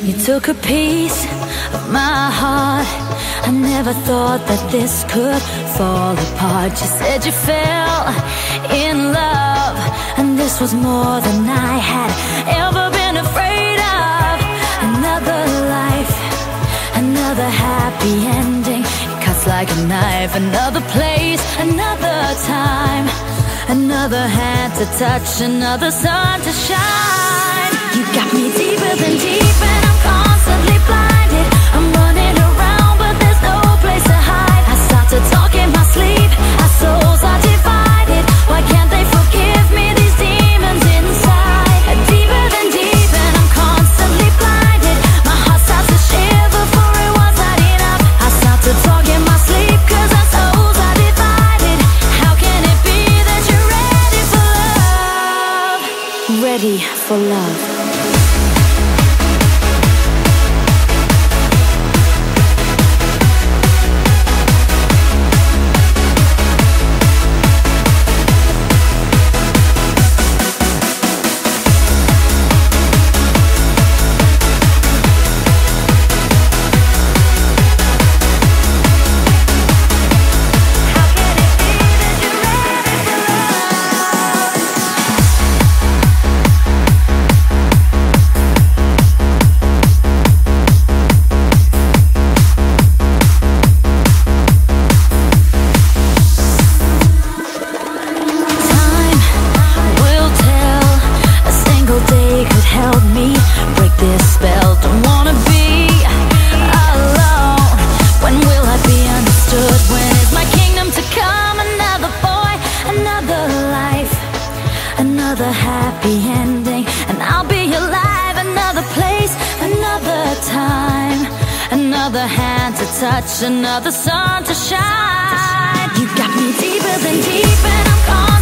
You took a piece of my heart. I never thought that this could fall apart. You said you fell in love, and this was more than I had ever been afraid of. Another life, another happy ending. It cuts like a knife. Another place, another time, another hand to touch, another sun to shine. You got me deeper than deep, and I'm constantly blinded. I'm running around, but there's no place to hide. I start to talk in my sleep. Our souls are divided. Why can't they forgive me, these demons inside? Deeper than deep, and I'm constantly blinded. My heart starts to shiver, for it was not enough. I start to talk in my sleep, 'cause our souls are divided. How can it be that you're ready for love? Ready for love. Another happy ending, and I'll be alive. Another place, another time, another hand to touch, another sun to shine. You got me deeper than deep, and I'm gone.